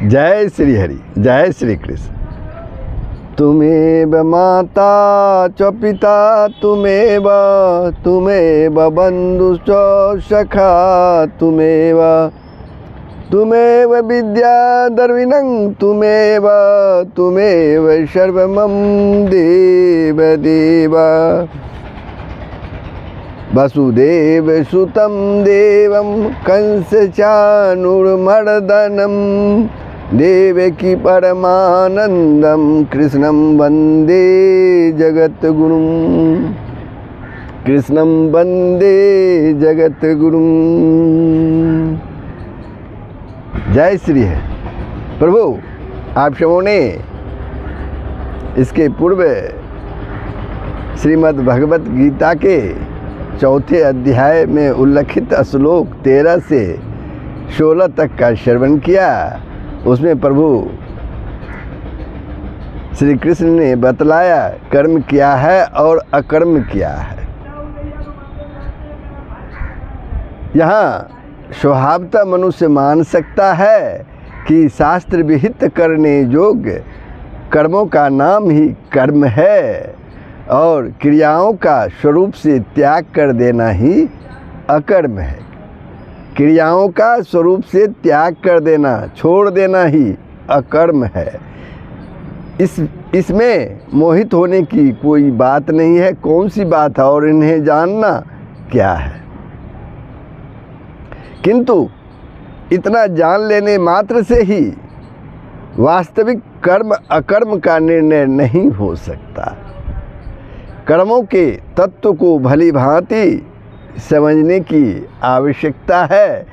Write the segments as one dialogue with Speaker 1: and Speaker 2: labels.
Speaker 1: जय श्री हरि, जय श्री कृष्ण। तुमेव माता च पिता तुमेव बंधुश्च सखा तुमेव विद्याधर्मिणं तुमेव सर्वमं देव देव। वसुदेवसुतं देवं कंसचाणूरमर्दनं देवकी परमानन्दं कृष्णं वन्दे जगद्गुरुं। कृष्णं वन्दे जगद्गुरुं। जय श्री है प्रभु। आप सबों ने इसके पूर्व श्रीमद् भगवत गीता के चौथे अध्याय में उल्लिखित श्लोक 13 से 16 तक का श्रवण किया। उसमें प्रभु श्री कृष्ण ने बतलाया कर्म क्या है और अकर्म क्या है। यहाँ स्वभावतः मनुष्य मान सकता है कि शास्त्र विहित करने योग्य कर्मों का नाम ही कर्म है और क्रियाओं का स्वरूप से त्याग कर देना ही अकर्म है। क्रियाओं का स्वरूप से त्याग कर देना, छोड़ देना ही अकर्म है। इसमें मोहित होने की कोई बात नहीं है। कौन सी बात है और इन्हें जानना क्या है। किंतु इतना जान लेने मात्र से ही वास्तविक कर्म अकर्म का निर्णय नहीं हो सकता। कर्मों के तत्व को भली भांति समझने की आवश्यकता है।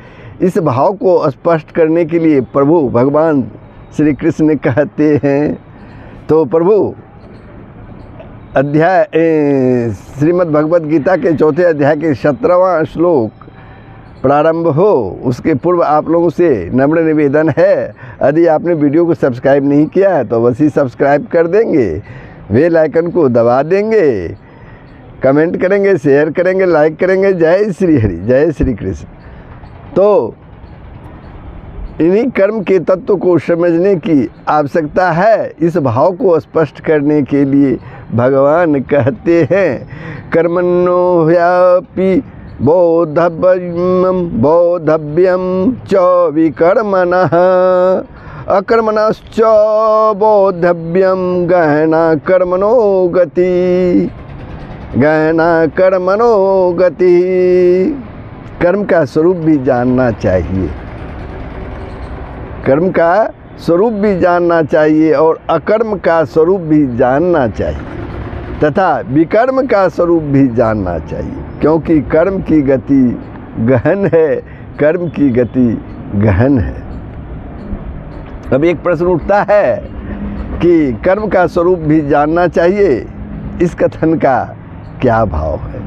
Speaker 1: इस भाव को स्पष्ट करने के लिए प्रभु भगवान श्री कृष्ण कहते हैं। तो प्रभु अध्याय श्रीमद् भगवत गीता के चौथे अध्याय के 17वां श्लोक प्रारंभ हो उसके पूर्व आप लोगों से नम्र निवेदन है, यदि आपने वीडियो को सब्सक्राइब नहीं किया है तो अवश्य सब्सक्राइब कर देंगे, बेल आइकन को दबा देंगे, कमेंट करेंगे, शेयर करेंगे, लाइक करेंगे। जय श्री हरि, जय श्री कृष्ण। तो इन्हीं कर्म के तत्व को समझने की आवश्यकता है। इस भाव को स्पष्ट करने के लिए भगवान कहते हैं कर्मण्यो ह्यपि बोद्धव्यम च विकर्मणः अकर्मणश्च बोद्धव्यम गहना कर्मणो गति। गहना कर्मणो गति। कर्म का स्वरूप भी जानना चाहिए। कर्म का स्वरूप भी जानना चाहिए और अकर्म का स्वरूप भी जानना चाहिए तथा विकर्म का स्वरूप भी जानना चाहिए, क्योंकि कर्म की गति गहन है। कर्म की गति गहन है। अब एक प्रश्न उठता है कि कर्म का स्वरूप भी जानना चाहिए, इस कथन का क्या भाव है।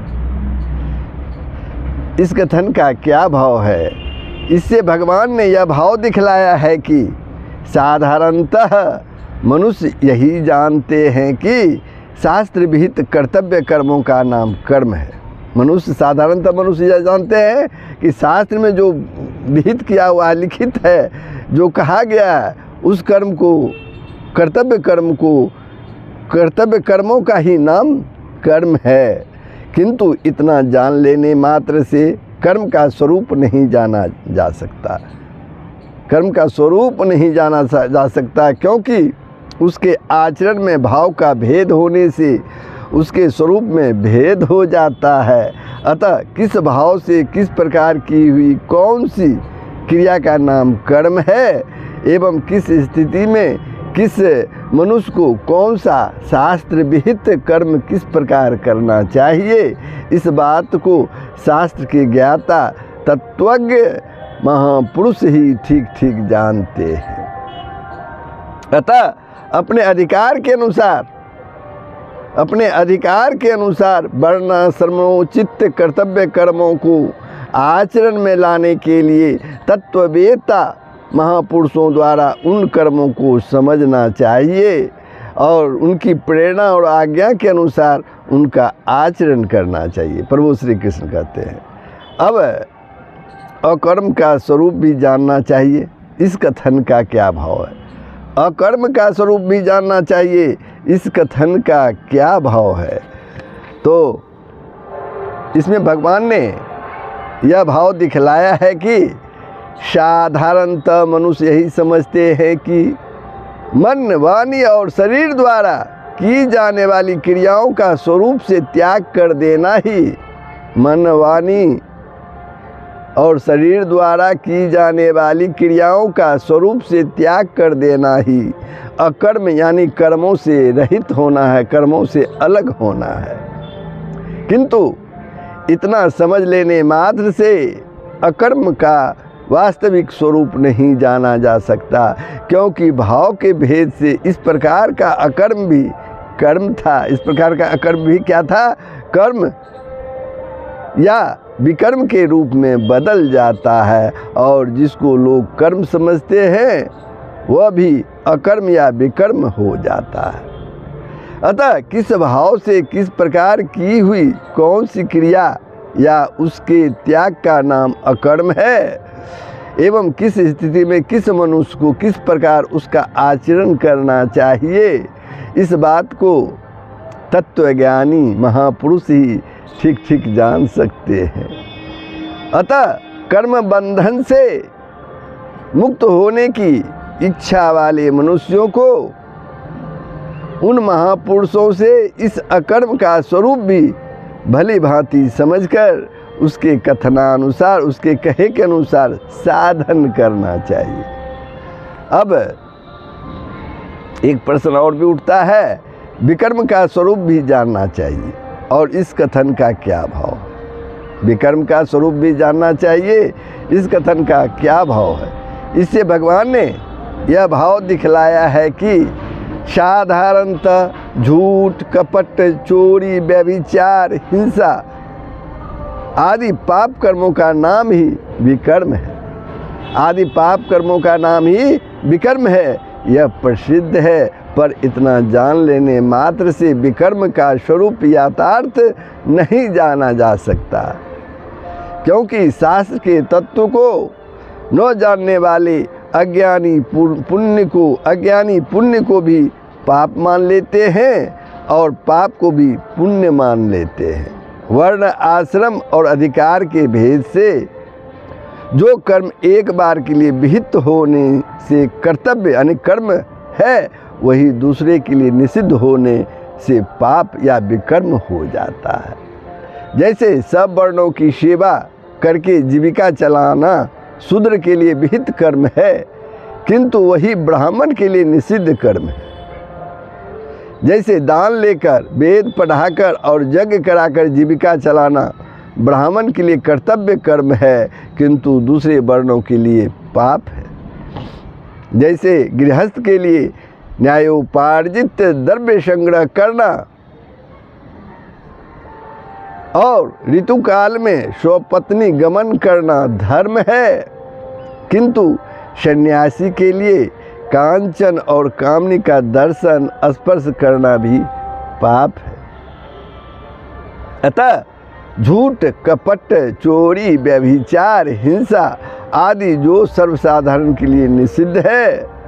Speaker 1: इस कथन का क्या भाव है। इससे भगवान ने यह भाव दिखलाया है कि साधारणतः मनुष्य यही जानते हैं कि शास्त्र विहित कर्तव्य कर्मों का नाम कर्म है। साधारणतः मनुष्य यह जानते हैं कि शास्त्र में जो विहित किया हुआ लिखित है, जो कहा गया है, उस कर्म को कर्तव्य कर्मों का ही नाम कर्म है। किंतु इतना जान लेने मात्र से कर्म का स्वरूप नहीं जाना जा सकता। कर्म का स्वरूप नहीं जाना जा सकता, क्योंकि उसके आचरण में भाव का भेद होने से उसके स्वरूप में भेद हो जाता है। अतः किस भाव से किस प्रकार की हुई कौन सी क्रिया का नाम कर्म है एवं किस स्थिति में किस मनुष्य को कौन सा शास्त्र विहित कर्म किस प्रकार करना चाहिए, इस बात को शास्त्र के ज्ञाता तत्वज्ञ महापुरुष ही ठीक ठीक जानते हैं। अतः अपने अधिकार के अनुसार वर्णाश्रमोचित कर्तव्य कर्मों को आचरण में लाने के लिए तत्ववेत्ता महापुरुषों द्वारा उन कर्मों को समझना चाहिए और उनकी प्रेरणा और आज्ञा के अनुसार उनका आचरण करना चाहिए। प्रभु श्री कृष्ण कहते हैं। अब अकर्म का स्वरूप भी जानना चाहिए। इस कथन का क्या भाव है। अकर्म का स्वरूप भी जानना चाहिए, इस कथन का क्या भाव है। तो इसमें भगवान ने यह भाव दिखलाया है कि साधारणतः मनुष्य यही समझते हैं कि मन, वाणी और शरीर द्वारा की जाने वाली क्रियाओं का स्वरूप से त्याग कर देना ही, मन, वाणी और शरीर द्वारा की जाने वाली क्रियाओं का स्वरूप से त्याग कर देना ही अकर्म यानी कर्मों से रहित होना है, कर्मों से अलग होना है। किंतु इतना समझ लेने मात्र से अकर्म का वास्तविक स्वरूप नहीं जाना जा सकता, क्योंकि भाव के भेद से इस प्रकार का अकर्म भी कर्म था, इस प्रकार का अकर्म भी क्या था, कर्म या विकर्म के रूप में बदल जाता है। और जिसको लोग कर्म समझते हैं वह भी अकर्म या विकर्म हो जाता है। अतः किस भाव से किस प्रकार की हुई कौन सी क्रिया या उसके त्याग का नाम अकर्म है, एवं किस स्थिति में किस मनुष्य को किस प्रकार उसका आचरण करना चाहिए, इस बात को तत्वज्ञानी महापुरुष ही ठीक ठीक जान सकते हैं। अतः कर्म बंधन से मुक्त होने की इच्छा वाले मनुष्यों को उन महापुरुषों से इस अकर्म का स्वरूप भी भली भांति समझकर उसके कथनानुसार, उसके कहे के अनुसार साधन करना चाहिए। अब एक प्रश्न और भी उठता है, विकर्म का स्वरूप भी जानना चाहिए और इस कथन का क्या भाव। विकर्म का स्वरूप भी जानना चाहिए, इस कथन का क्या भाव है। इससे भगवान ने यह भाव दिखलाया है कि साधारणतः झूठ, कपट, चोरी, व्यभिचार, हिंसा आदि पाप कर्मों का नाम ही विकर्म है। आदि पाप कर्मों का नाम ही विकर्म है, यह प्रसिद्ध है। पर इतना जान लेने मात्र से विकर्म का स्वरूप यथार्थ नहीं जाना जा सकता, क्योंकि शास्त्र के तत्व को न जानने वाले अज्ञानी पुण्य को भी पाप मान लेते हैं और पाप को भी पुण्य मान लेते हैं। वर्ण, आश्रम और अधिकार के भेद से जो कर्म एक बार के लिए विहित होने से कर्तव्य यानी कर्म है, वही दूसरे के लिए निषिद्ध होने से पाप या विकर्म हो जाता है। जैसे सब वर्णों की सेवा करके जीविका चलाना शूद्र के लिए विहित कर्म है, किंतु वही ब्राह्मण के लिए निषिद्ध कर्म है। जैसे दान लेकर, वेद पढ़ाकर और यज्ञ कराकर जीविका चलाना ब्राह्मण के लिए कर्तव्य कर्म है, किंतु दूसरे वर्णों के लिए पाप है। जैसे गृहस्थ के लिए न्यायोपार्जित द्रव्य संग्रह करना और ऋतुकाल में स्वपत्नी गमन करना धर्म है, किंतु सन्यासी के लिए कांचन और कामनी का दर्शन स्पर्श करना भी पाप है। अतः झूठ, कपट, चोरी, व्यभिचार, हिंसा आदि जो सर्वसाधारण के लिए निषिद्ध है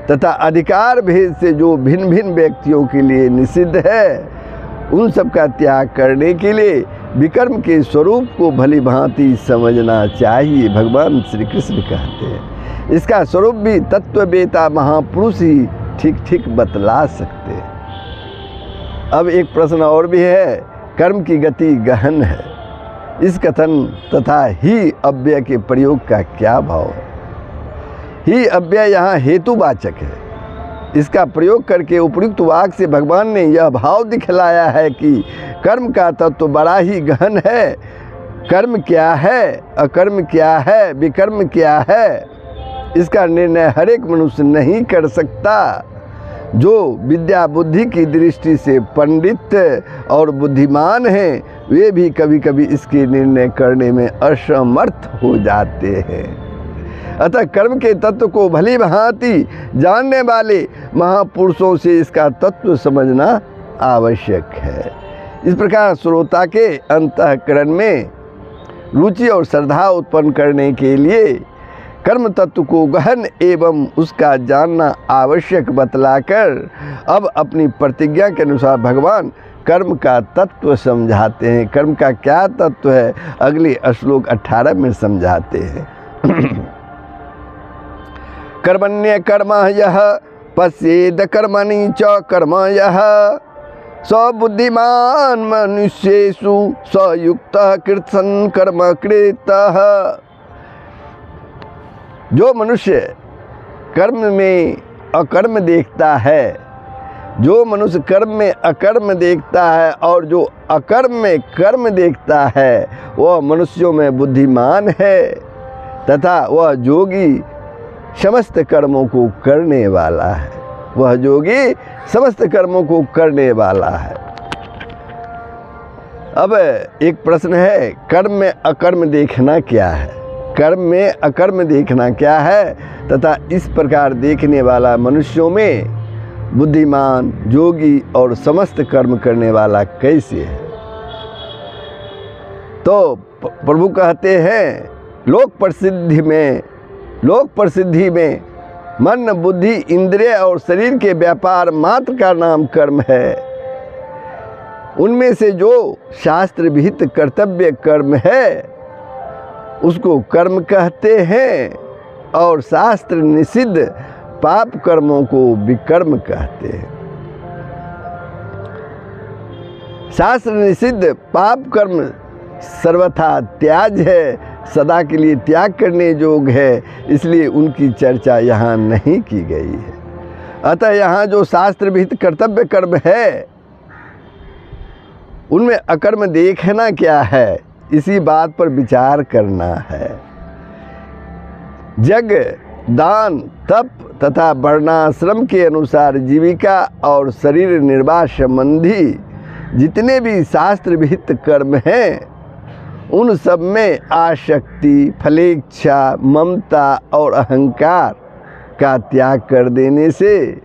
Speaker 1: तथा अधिकार भेद से जो भिन्न भिन्न व्यक्तियों के लिए निषिद्ध है, उन सब का त्याग करने के लिए विकर्म के स्वरूप को भली भांति समझना चाहिए, भगवान श्री कृष्ण कहते हैं। इसका स्वरूप भी तत्ववेता महापुरुष ही ठीक ठीक बतला सकते हैं। अब एक प्रश्न और भी है, कर्म की गति गहन है, इस कथन तथा ही अव्यय के प्रयोग का क्या भाव है। ही अव्यय यहाँ हेतुवाचक है। इसका प्रयोग करके उपयुक्त वाक्य से भगवान ने यह भाव दिखलाया है कि कर्म का तत्व बड़ा ही गहन है। कर्म क्या है, अकर्म क्या है, विकर्म क्या है, इसका निर्णय हर एक मनुष्य नहीं कर सकता। जो विद्या बुद्धि की दृष्टि से पंडित और बुद्धिमान हैं, वे भी कभी कभी इसके निर्णय करने में असमर्थ हो जाते हैं। अतः कर्म के तत्व को भली भांति जानने वाले महापुरुषों से इसका तत्व समझना आवश्यक है। इस प्रकार श्रोता के अंतःकरण में रुचि और श्रद्धा उत्पन्न करने के लिए कर्म तत्व को गहन एवं उसका जानना आवश्यक बतलाकर अब अपनी प्रतिज्ञा के अनुसार भगवान कर्म का तत्व समझाते हैं। कर्म का क्या तत्व है अगले श्लोक 18 में समझाते हैं। कर्मण्य कर्म यः पश्येद कर्मणि च कर्म यः स बुद्धिमान मनुष्येषु स युक्तः कृत्सन कर्म कृतः। जो मनुष्य कर्म में अकर्म देखता है, जो मनुष्य कर्म में अकर्म देखता है और जो अकर्म में कर्म देखता है वह मनुष्यों में बुद्धिमान है तथा वह योगी समस्त कर्मों को करने वाला है। वह योगी समस्त कर्मों को करने वाला है। अब एक प्रश्न है, कर्म में अकर्म देखना क्या है? कर्म में अकर्म देखना क्या है तथा इस प्रकार देखने वाला मनुष्यों में बुद्धिमान, योगी और समस्त कर्म करने वाला कैसे है? तो प्रभु कहते हैं, लोक प्रसिद्धि में मन, बुद्धि, इंद्रिय और शरीर के व्यापार मात्र का नाम कर्म है। उनमें से जो शास्त्र विहित कर्तव्य कर्म है उसको कर्म कहते हैं और शास्त्र निषिद्ध पाप कर्मों को विकर्म कहते हैं। शास्त्र निषिद्ध पाप कर्म सर्वथा त्याज है, सदा के लिए त्याग करने योग्य है, इसलिए उनकी चर्चा यहाँ नहीं की गई है। अतः यहाँ जो शास्त्र विहित कर्तव्य कर्म है उनमें अकर्म देखना क्या है, इसी बात पर विचार करना है। जग, दान, तप तथा वर्णाश्रम के अनुसार जीविका और शरीर निर्वाह संबंधी जितने भी शास्त्र विहित कर्म हैं उन सब में आसक्ति, फलेच्छा, ममता और अहंकार का त्याग कर देने से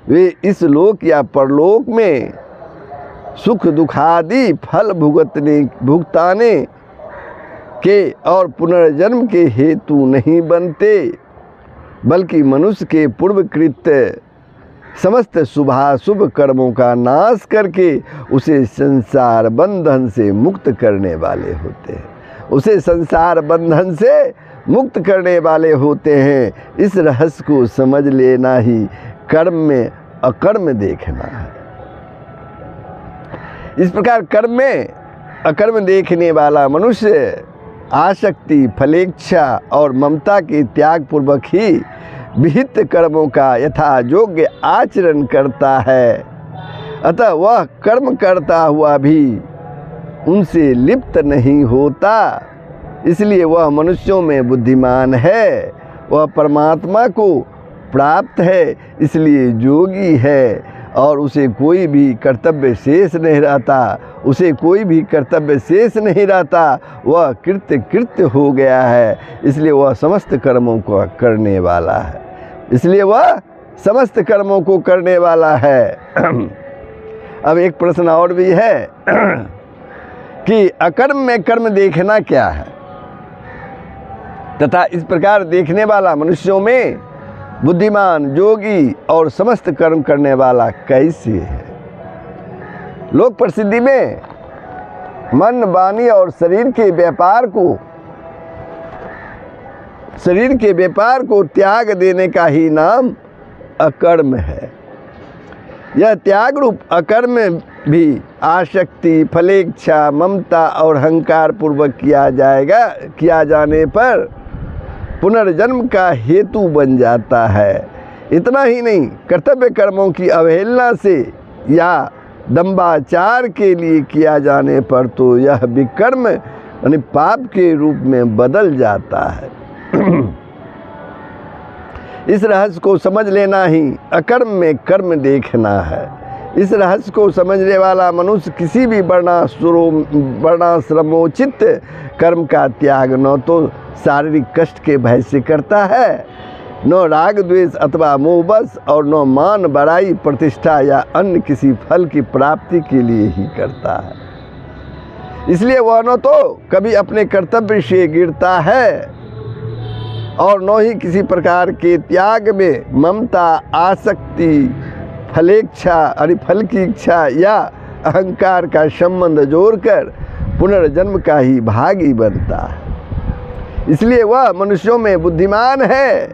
Speaker 1: वे इस लोक या परलोक में सुख दुखादि फल भुगताने के और पुनर्जन्म के हेतु नहीं बनते, बल्कि मनुष्य के पूर्वकृत समस्त शुभाशुभ कर्मों का नाश करके उसे संसार बंधन से मुक्त करने वाले होते हैं। उसे संसार बंधन से मुक्त करने वाले होते हैं। इस रहस्य को समझ लेना ही कर्म में अकर्म देखना है। इस प्रकार कर्म में अकर्म देखने वाला मनुष्य आसक्ति, फलेच्छा और ममता के त्याग पूर्वक ही विहित कर्मों का यथा योग्य आचरण करता है। अतः वह कर्म करता हुआ भी उनसे लिप्त नहीं होता, इसलिए वह मनुष्यों में बुद्धिमान है। वह परमात्मा को प्राप्त है, इसलिए योगी है और उसे कोई भी कर्तव्य शेष नहीं रहता। वह कृत्य हो गया है, इसलिए वह समस्त कर्मों को करने वाला है। अब एक प्रश्न और भी है कि अकर्म में कर्म देखना क्या है तथा इस प्रकार देखने वाला मनुष्यों में बुद्धिमान, योगी और समस्त कर्म करने वाला कैसे है? लोक प्रसिद्धि में मन, वाणी और शरीर के व्यापार को त्याग देने का ही नाम अकर्म है। यह त्याग रूप अकर्म भी आसक्ति, फलेच्छा, ममता और अहंकार पूर्वक किया जाने पर पुनर्जन्म का हेतु बन जाता है। इतना ही नहीं, कर्तव्य कर्मों की अवहेलना से या दंबाचार के लिए किया जाने पर तो यह विकर्म यानी पाप के रूप में बदल जाता है। इस रहस्य को समझ लेना ही अकर्म में कर्म देखना है। इस रहस्य को समझने वाला मनुष्य किसी भी वर्णाश्रमोचित कर्म का त्याग न तो शारीरिक कष्ट के भय से करता है, न राग द्वेष अथवा मोहबस और न मान, बड़ाई, प्रतिष्ठा या अन्य किसी फल की प्राप्ति के लिए ही करता है। इसलिए वह न तो कभी अपने कर्तव्य से गिरता है और न ही किसी प्रकार के त्याग में ममता, आसक्ति, फल की इच्छा या अहंकार का संबंध जोड़कर पुनर्जन्म का ही भागी बनता है। इसलिए वह मनुष्यों में बुद्धिमान है,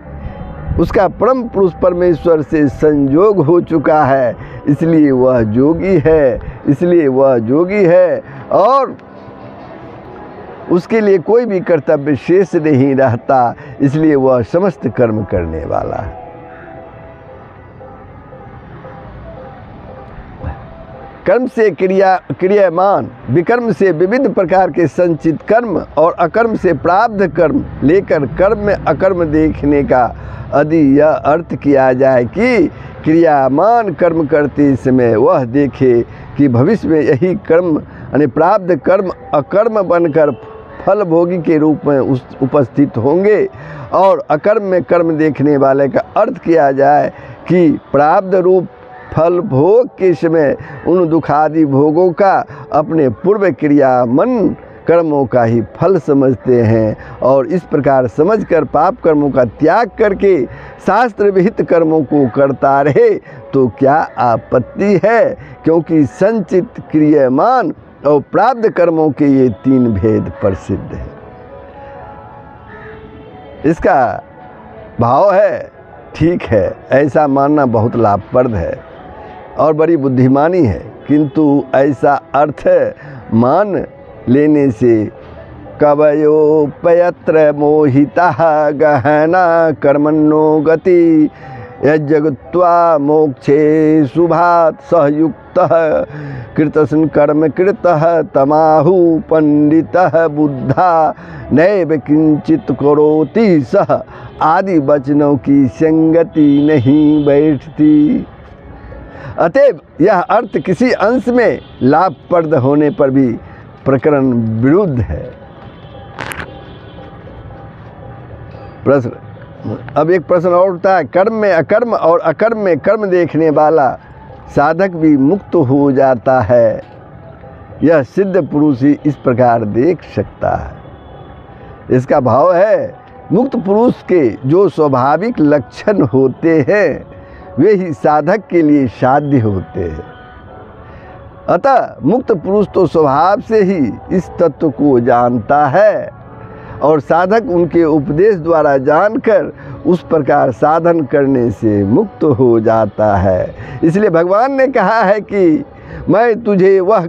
Speaker 1: उसका परम पुरुष परमेश्वर से संयोग हो चुका है, इसलिए वह जोगी है और उसके लिए कोई भी कर्तव्य शेष नहीं रहता, इसलिए वह समस्त कर्म करने वाला है। कर्म से क्रियामान, विकर्म से विविध प्रकार के संचित कर्म और अकर्म से प्रारब्ध कर्म लेकर कर्म में अकर्म देखने का यदि यह अर्थ किया जाए कि क्रियामान कर्म करते समय वह देखे कि भविष्य में यही कर्म यानी प्रारब्ध कर्म अकर्म बनकर फल भोगी के रूप में उपस्थित होंगे, और अकर्म में कर्म देखने वाले का अर्थ किया जाए कि प्रारब्ध रूप फल भोग के समय उन दुखादि भोगों का अपने पूर्व क्रियामन कर्मों का ही फल समझते हैं, और इस प्रकार समझकर पाप कर्मों का त्याग करके शास्त्र विहित कर्मों को करता रहे तो क्या आपत्ति है, क्योंकि संचित, क्रियमान और प्रारब्ध कर्मों के ये 3 भेद प्रसिद्ध हैं। इसका भाव है, ठीक है, ऐसा मानना बहुत लाभप्रद है और बड़ी बुद्धिमानी है, किंतु ऐसा अर्थ मान लेने से कवयोपयत्र मोहिता गहना कर्मण्यो गति यज्जगत्वा मोक्षे शुभात् सहयुक्तः कृतस्न कर्म कृतः तमाहु पंडितः बुद्धा नैव किंचित करोति सह आदि वचनों की संगति नहीं बैठती। अतएव यह अर्थ किसी अंश में लाभप्रद होने पर भी प्रकरण विरुद्ध है। प्रश्न, अब एक प्रश्न और उठता है, कर्म में अकर्म और अकर्म में कर्म देखने वाला साधक भी मुक्त हो जाता है, यह सिद्ध पुरुष ही इस प्रकार देख सकता है। इसका भाव है, मुक्त पुरुष के जो स्वाभाविक लक्षण होते हैं वे ही साधक के लिए साध्य होते हैं। अतः मुक्त पुरुष तो स्वभाव से ही इस तत्व को जानता है और साधक उनके उपदेश द्वारा जानकर उस प्रकार साधन करने से मुक्त हो जाता है। इसलिए भगवान ने कहा है कि मैं तुझे वह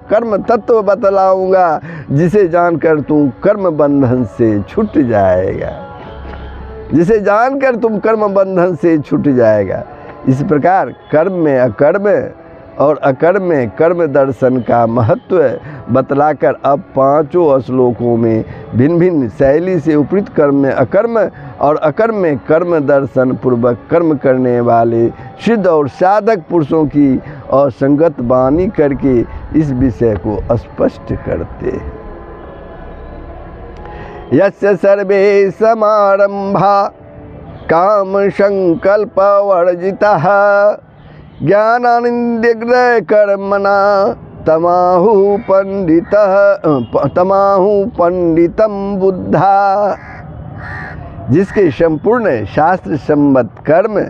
Speaker 1: कर्म तत्व बतलाऊंगा जिसे जानकर तू कर्म बंधन से छूट जाएगा, जिसे जानकर तुम कर्म बंधन से छूट जाएगा। इस प्रकार कर्म में अकर्म और अकर्म में कर्म दर्शन का महत्व बतलाकर अब 5 श्लोकों में भिन्न भिन्न शैली से उपरीत कर्म में अकर्म और अकर्म में कर्म दर्शन पूर्वक कर्म करने वाले सिद्ध और साधक पुरुषों की असंगत वाणी करके इस विषय को स्पष्ट करते हैं। यस्य सर्वे समारंभा काम संकल्प वर्जितः ज्ञानानंदग्र कर्मणा तमाहु पंडितम बुद्धा। जिसके संपूर्ण शास्त्र सम्मत कर्म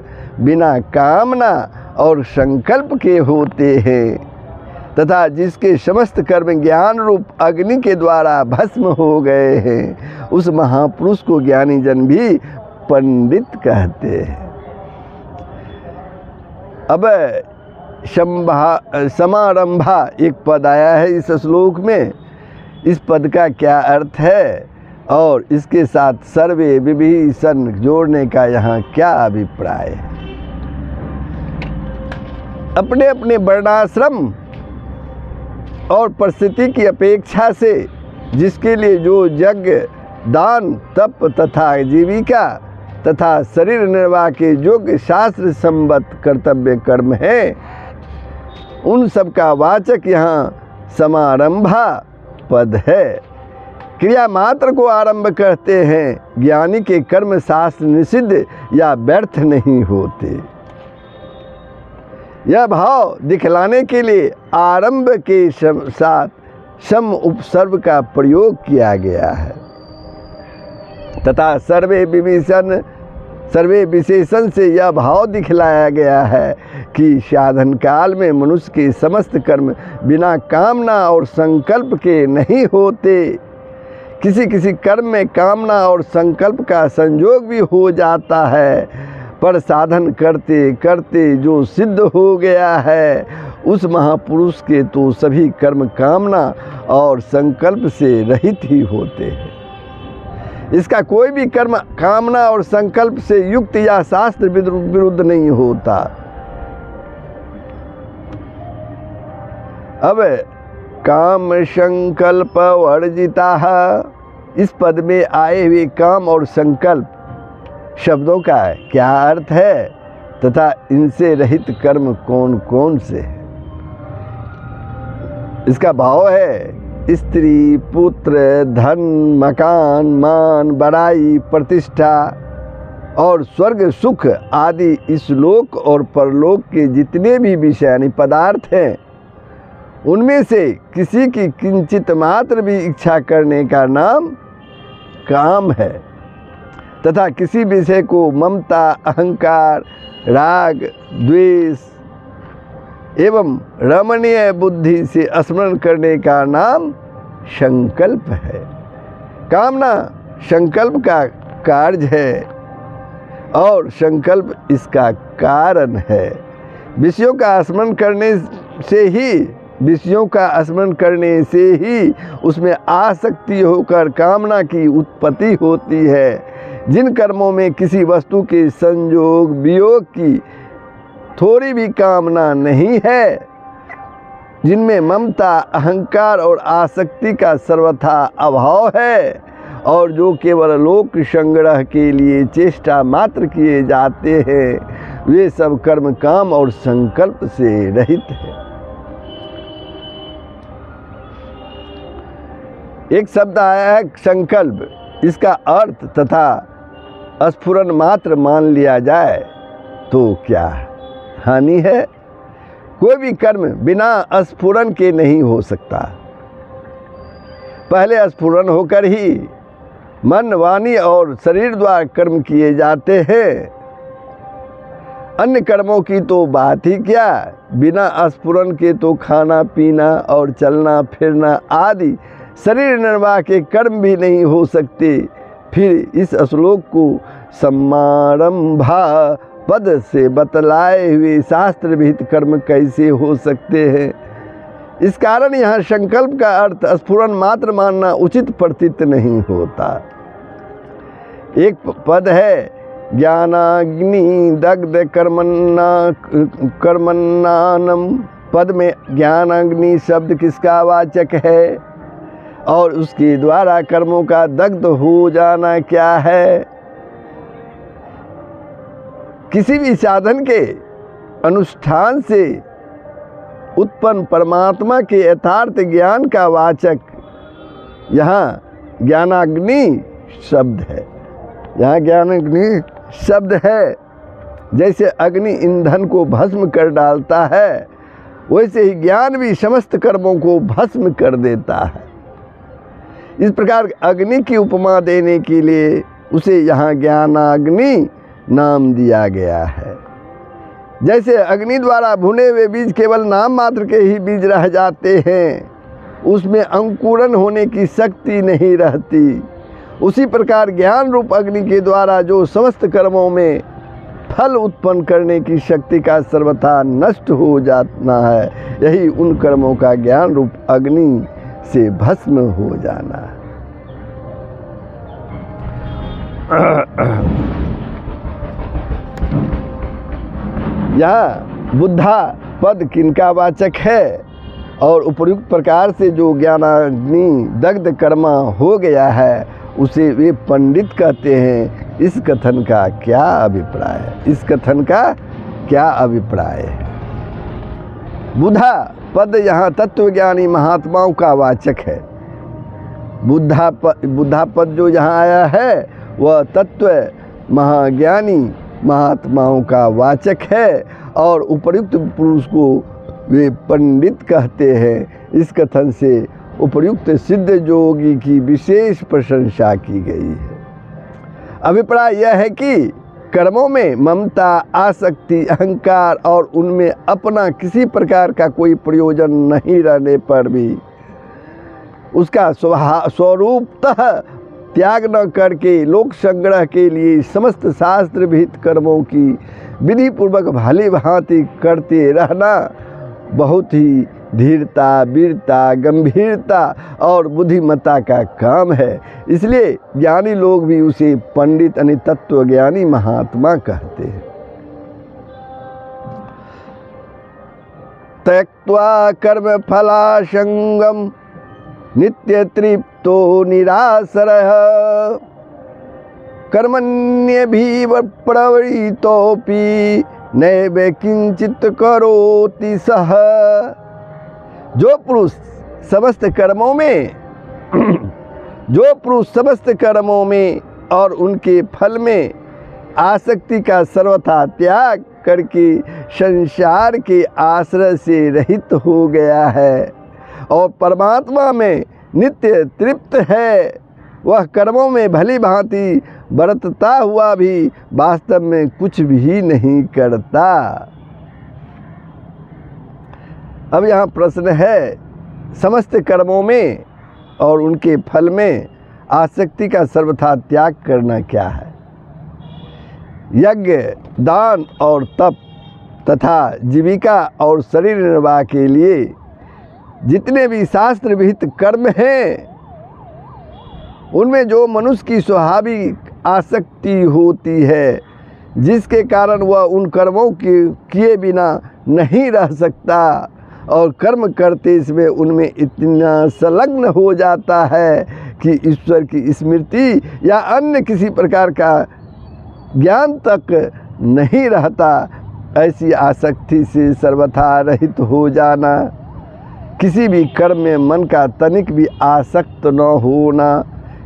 Speaker 1: बिना कामना और संकल्प के होते हैं तथा जिसके समस्त कर्म ज्ञान रूप अग्नि के द्वारा भस्म हो गए हैं, उस महापुरुष को ज्ञानी जन भी पंडित कहते हैं। अब समारंभा एक पद आया है इस श्लोक में, इस पद का क्या अर्थ है और इसके साथ सर्वे विभीषण जोड़ने का यहाँ क्या अभिप्राय है। अपने अपने वर्णाश्रम और परिस्थिति की अपेक्षा से जिसके लिए जो यज्ञ, दान, तप तथा जीविका तथा शरीर निर्वाह के योग्य शास्त्र सम्मत कर्तव्य कर्म है, उन सब का वाचक यहाँ समारंभा पद है। क्रिया मात्र को आरंभ करते हैं, ज्ञानी के कर्म शास्त्र निषिद्ध या व्यर्थ नहीं होते। यह भाव दिखलाने के लिए आरंभ के साथ सम उपसर्ग का प्रयोग किया गया है। तथा सर्वे विशेषण से यह भाव दिखलाया गया है कि साधन काल में मनुष्य के समस्त कर्म बिना कामना और संकल्प के नहीं होते। किसी किसी कर्म में कामना और संकल्प का संयोग भी हो जाता है, पर साधन करते करते जो सिद्ध हो गया है उस महापुरुष के तो सभी कर्म कामना और संकल्प से रहित ही होते हैं। इसका कोई भी कर्म कामना और संकल्प से युक्त या शास्त्र विरुद्ध नहीं होता। अब काम संकल्प वर्जिता, इस पद में आए हुए काम और संकल्प शब्दों का क्या अर्थ है तथा इनसे रहित कर्म कौन कौन से हैं? इसका भाव है स्त्री, पुत्र, धन, मकान, मान, बड़ाई, प्रतिष्ठा और स्वर्ग सुख आदि इस लोक और परलोक के जितने भी विषय यानी पदार्थ हैं, उनमें से किसी की किंचित मात्र भी इच्छा करने का नाम काम है तथा किसी विषय को ममता, अहंकार, राग, द्वेष एवं रमणीय बुद्धि से स्मरण करने का नाम संकल्प है। कामना संकल्प का कार्य है और संकल्प इसका कारण है। विषयों का स्मरण करने से ही उसमें आसक्ति होकर कामना की उत्पत्ति होती है। जिन कर्मों में किसी वस्तु के संयोग वियोग की थोड़ी भी कामना नहीं है, जिनमें ममता, अहंकार और आसक्ति का सर्वथा अभाव है और जो केवल लोक संग्रह के लिए चेष्टा मात्र किए जाते हैं, वे सब कर्म काम और संकल्प से रहित हैं। एक शब्द आया है संकल्प, इसका अर्थ तथा स्फुरन मात्र मान लिया जाए तो क्या हानि है? कोई भी कर्म बिना स्फुरन के नहीं हो सकता। पहले स्फुरन होकर ही मन, वाणी और शरीर द्वारा कर्म किए जाते हैं। अन्य कर्मों की तो बात ही क्या, बिना स्फुरन के तो खाना पीना और चलना फिरना आदि शरीर निर्वाह के कर्म भी नहीं हो सकते। फिर इस श्लोक को समारंभा पद से बतलाए हुए शास्त्र विहित कर्म कैसे हो सकते हैं? इस कारण यहाँ संकल्प का अर्थ स्फुरन मात्र मानना उचित प्रतीत नहीं होता। एक पद है ज्ञानाग्नि दग्ध कर्मन्नानम, पद में ज्ञानाग्नि शब्द किसका वाचक है और उसके द्वारा कर्मों का दग्ध हो जाना क्या है? किसी भी साधन के अनुष्ठान से उत्पन्न परमात्मा के यथार्थ ज्ञान का वाचक यहाँ ज्ञानाग्नि शब्द है। यहाँ ज्ञानाग्नि शब्द है। जैसे अग्नि ईंधन को भस्म कर डालता है, वैसे ही ज्ञान भी समस्त कर्मों को भस्म कर देता है। इस प्रकार अग्नि की उपमा देने के लिए उसे यहाँ ज्ञानाग्नि नाम दिया गया है। जैसे अग्नि द्वारा भुने हुए बीज केवल नाम मात्र के ही बीज रह जाते हैं, उसमें अंकुरन होने की शक्ति नहीं रहती, उसी प्रकार ज्ञान रूप अग्नि के द्वारा जो समस्त कर्मों में फल उत्पन्न करने की शक्ति का सर्वथा नष्ट हो जाना है, यही उन कर्मों का ज्ञान रूप अग्नि से भस्म हो जाना है। यहाँ बुद्धा पद किनका वाचक है और उपयुक्त प्रकार से जो ज्ञानाग्नि दग्ध कर्मा हो गया है उसे वे पंडित कहते हैं। इस कथन का क्या अभिप्राय है? इस कथन का क्या अभिप्राय है? बुद्धा पद यहाँ तत्वज्ञानी महात्माओं का वाचक है। बुद्धा पद जो यहाँ आया है वह तत्व महाज्ञानी महात्माओं का वाचक है और उपर्युक्त पुरुष को वे पंडित कहते हैं। इस कथन से उपर्युक्त सिद्ध योगी की विशेष प्रशंसा की गई है। अभिप्राय यह है कि कर्मों में ममता, आसक्ति, अहंकार और उनमें अपना किसी प्रकार का कोई प्रयोजन नहीं रहने पर भी उसका स्वरूपतः त्याग न करके लोक संग्रह के लिए समस्त शास्त्र विहित कर्मों की विधि पूर्वक भली भांति करते रहना बहुत ही धीरता, वीरता, गंभीरता और बुद्धिमत्ता का काम है। इसलिए ज्ञानी लोग भी उसे पंडित यानी तत्वज्ञानी महात्मा कहते हैं। त्यक्त्वा कर्म फलासंगम नित्य तृप्तो निरासरः कर्मण्येभिः प्रवृत्तोऽपि नैव किंचित करोति सः। जो पुरुष समस्त कर्मों में और उनके फल में आसक्ति का सर्वथा त्याग करके संसार के आश्रय से रहित हो गया है और परमात्मा में नित्य तृप्त है, वह कर्मों में भली भांति बरतता हुआ भी वास्तव में कुछ भी नहीं करता। अब यहाँ प्रश्न है, समस्त कर्मों में और उनके फल में आसक्ति का सर्वथा त्याग करना क्या है? यज्ञ, दान और तप तथा जीविका और शरीर निर्वाह के लिए जितने भी शास्त्र विहित कर्म हैं, उनमें जो मनुष्य की स्वाभाविक आसक्ति होती है, जिसके कारण वह उन कर्मों के किए बिना नहीं रह सकता और कर्म करते समय उनमें इतना संलग्न हो जाता है कि ईश्वर की स्मृति या अन्य किसी प्रकार का ज्ञान तक नहीं रहता, ऐसी आसक्ति से सर्वथा रहित हो जाना, किसी भी कर्म में मन का तनिक भी आसक्त न होना,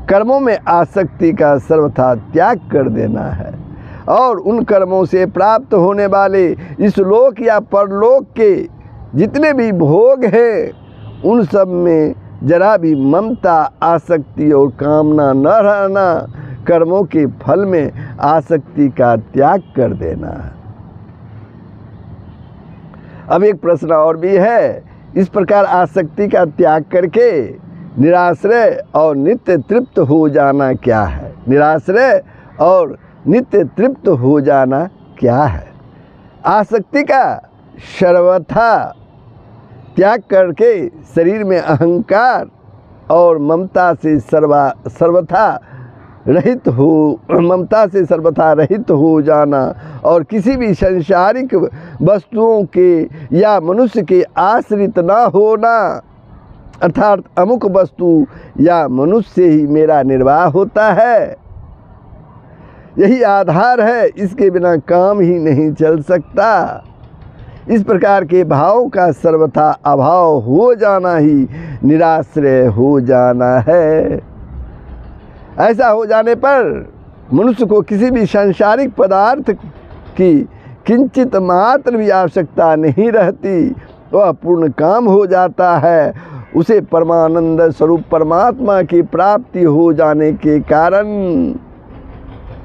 Speaker 1: कर्मों में आसक्ति का सर्वथा त्याग कर देना है और उन कर्मों से प्राप्त होने वाले इस लोक या परलोक के जितने भी भोग हैं, उन सब में जरा भी ममता, आसक्ति और कामना न रहना, कर्मों के फल में आसक्ति का त्याग कर देना है। अब एक प्रश्न और भी है, इस प्रकार आसक्ति का त्याग करके निराश्रय और नित्य तृप्त हो जाना क्या है? निराश्रय और नित्य तृप्त हो जाना क्या है? आसक्ति का सर्वथा त्याग करके शरीर में अहंकार और ममता से सर्वथा रहित हो जाना और किसी भी सांसारिक वस्तुओं के या मनुष्य के आश्रित न होना, अर्थात अमुक वस्तु या मनुष्य से ही मेरा निर्वाह होता है, यही आधार है, इसके बिना काम ही नहीं चल सकता। इस प्रकार के भाव का सर्वथा अभाव हो जाना ही निराश्रय हो जाना है। ऐसा हो जाने पर मनुष्य को किसी भी सांसारिक पदार्थ की किंचित मात्र भी आवश्यकता नहीं रहती, वह पूर्ण काम हो जाता है। उसे परमानंद स्वरूप परमात्मा की प्राप्ति हो जाने के कारण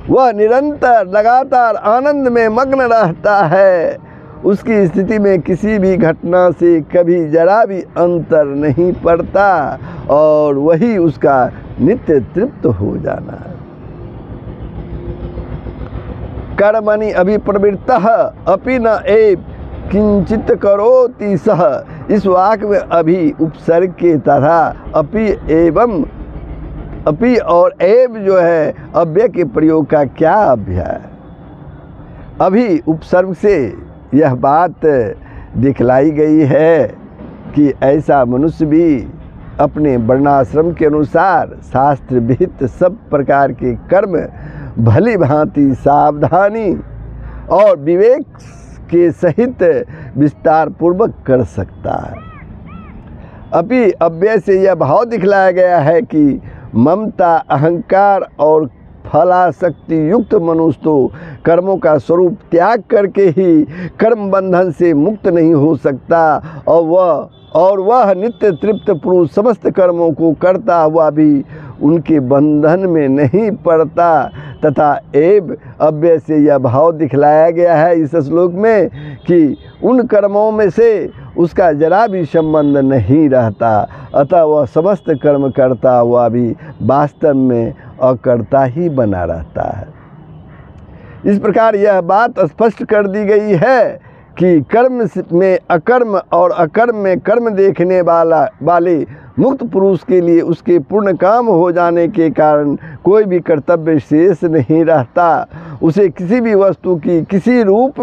Speaker 1: वह निरंतर लगातार आनंद में मग्न रहता है। उसकी स्थिति में किसी भी घटना से कभी जरा भी अंतर नहीं पड़ता और वही उसका नित्य तृप्त हो जाना है। कर्मणि अभिप्रवृत्तः अपि न एव किंचित करोति सः। इस वाक्य में अभी उपसर्ग के तथा अपि और एव जो है अव्यय के प्रयोग का क्या अभ्यास है? अभी उपसर्ग से यह बात दिखलाई गई है कि ऐसा मनुष्य भी अपने वर्णाश्रम के अनुसार शास्त्र विहित सब प्रकार के कर्म भली भांति सावधानी और विवेक के सहित विस्तार पूर्वक कर सकता है। अभी अव्यय से यह भाव दिखलाया गया है कि ममता, अहंकार और फलासक्ति युक्त मनुष्य तो कर्मों का स्वरूप त्याग करके ही कर्म बंधन से मुक्त नहीं हो सकता और वह नित्य तृप्त पुरुष समस्त कर्मों को करता हुआ भी उनके बंधन में नहीं पड़ता। तथा एव अव्यय से यह भाव दिखलाया गया है इस श्लोक में कि उन कर्मों में से उसका जरा भी संबंध नहीं रहता, अतः वह समस्त कर्म करता हुआ भी वास्तव में अकर्ता ही बना रहता है। इस प्रकार यह बात स्पष्ट कर दी गई है कि कर्म में अकर्म और अकर्म में कर्म देखने वाले मुक्त पुरुष के लिए उसके पूर्ण काम हो जाने के कारण कोई भी कर्तव्य शेष नहीं रहता। उसे किसी भी वस्तु की किसी रूप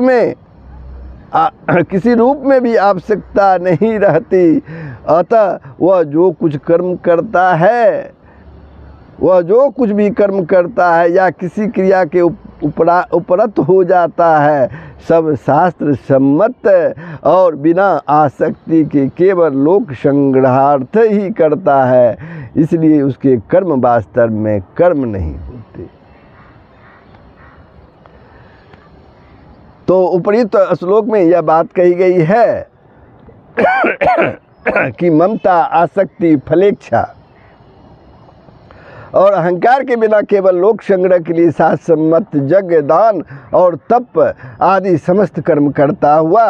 Speaker 1: में भी आवश्यकता नहीं रहती। अतः वह जो कुछ कर्म करता है, वह जो कुछ भी कर्म करता है या किसी क्रिया के उपरत हो जाता है, सब शास्त्र सम्मत और बिना आसक्ति के केवल लोक संग्रहार्थ ही करता है। इसलिए उसके कर्म वास्तव में कर्म नहीं होते। तो उपरोक्त श्लोक में यह बात कही गई है कि ममता, आसक्ति, फलेच्छा और अहंकार के बिना केवल लोक संग्रह के लिए शास्त्र सम्मत यज्ञ, दान और तप आदि समस्त कर्म करता हुआ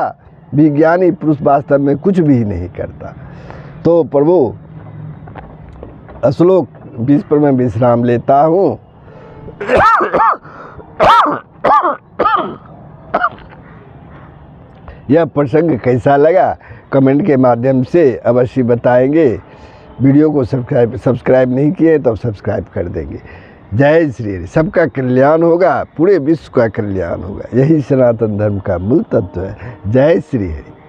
Speaker 1: भी ज्ञानी पुरुष वास्तव में कुछ भी नहीं करता। तो प्रभु श्लोक 20 पर मैं विश्राम लेता हूँ। यह प्रसंग कैसा लगा कमेंट के माध्यम से अवश्य बताएंगे। वीडियो को सब्सक्राइब नहीं किए तो सब्सक्राइब कर देंगे। जय श्री हरि। सबका कल्याण होगा, पूरे विश्व का कल्याण होगा। यही सनातन धर्म का मूल तत्व है। जय श्री हरि।